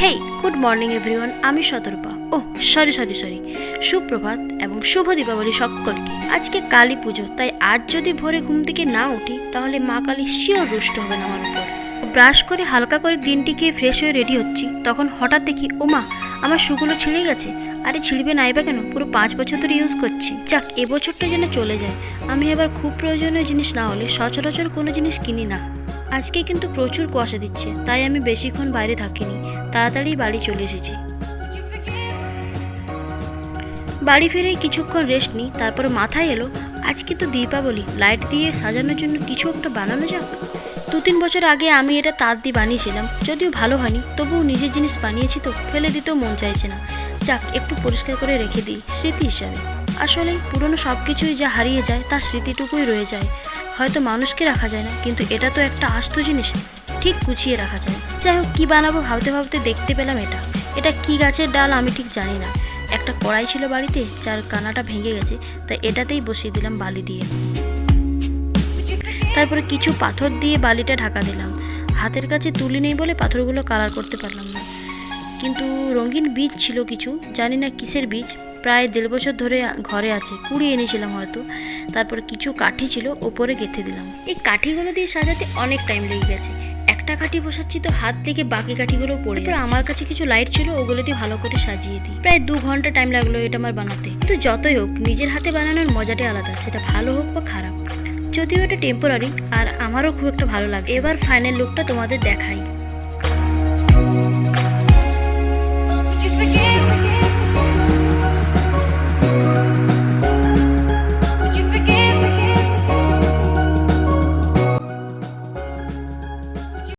Hey good morning everyone, আমি শতরূপা। Sorry, সুপ্রভাত এবং শুভ দীপাবলি সকলকে। আজকে কালী পুজো, তাই আজ যদি ভোরে ঘুম থেকে না উঠি তাহলে মা কালী শিওর রুষ্ট হবেন আমার উপর। ব্রাশ করে হালকা করে গ্রিন টি খেয়ে ফ্রেশ হয়ে রেডি হচ্ছি, তখন হঠাৎ দেখি ও মা, আমার শুগুলো ছিঁড়ে গেছে। আরে ছিঁড়বে নাইবা কেন, পুরো 5 বছর ধরে ইউজ করছি। যাক, এবছরটা যেন চলে যায়। আমি এবার খুব প্রয়োজনীয় জিনিস না হলে সচরাচর কোনো জিনিস কিনি না। আজকে কিন্তু প্রচুর কুয়াশা দিচ্ছে, তাই আমি বেশিক্ষণ বাইরে থাকিনি, তাড়াতাড়ি বাড়ি চলে এসেছি। বাড়ি ফিরে কিছুক্ষণ রেস্ট নিই, তারপর মাথায় এলো আজকে তো দীপাবলি, লাইট দিয়ে সাজানোর জন্য কিছু একটা বানানো যাক। 2-3 বছর আগে আমি এটা তার দিয়ে বানিয়েছিলাম, যদিও ভালো হয়নি, তবুও নিজের জিনিস বানিয়েছি তো ফেলে দিতেও মন চাইছে না। যাক, একটু পরিষ্কার করে রেখে দিই স্মৃতি হিসাবে। আসলে পুরনো সব কিছুই যা হারিয়ে যায় তার স্মৃতিটুকুই রয়ে যায়। হয়তো মানুষকে রাখা যায় না, কিন্তু এটা তো একটা আস্ত জিনিস, ঠিক গুছিয়ে রাখা যায়। যাই হোক, কী বানাবো ভাবতে ভাবতে দেখতে পেলাম এটা কী গাছের ডাল আমি ঠিক জানি না। একটা কড়াই ছিল বাড়িতে, যার কানাটা ভেঙে গেছে, তাই এটাতেই বসিয়ে দিলাম বালি দিয়ে। তারপরে কিছু পাথর দিয়ে বালিটা ঢাকা দিলাম। হাতের কাছে তুলি নেই বলে পাথরগুলো কালার করতে পারলাম না, কিন্তু রঙিন বীজ ছিল কিছু, জানি না কিসের বীজ। প্রায় 1.5 বছর ধরে ঘরে আছে, কুড়িয়ে এনেছিলাম হয়তো। তারপর কিছু কাঠি ছিল, ওপরে গেঁথে দিলাম। এই কাঠিগুলো দিয়ে সাজাতে অনেক টাইম লেগে গেছে। একটা কাঠি বসাচ্ছি তো হাত থেকে বাকি কাঠিগুলো পড়ে যাচ্ছে। আমার কাছে কিছু লাইট ছিল, ওগুলো দিয়ে ভালো করে সাজিয়ে দিই। প্রায় 2 ঘন্টা টাইম লাগলো এটা আমার বানাতে। কিন্তু যতই হোক, নিজের হাতে বানানোর মজাটাই আলাদা, সেটা ভালো হোক বা খারাপ। যদিও এটা টেম্পোরারি, আর আমারও খুব একটা ভালো লাগে। এবার ফাইনাল লুকটা তোমাদের দেখাই।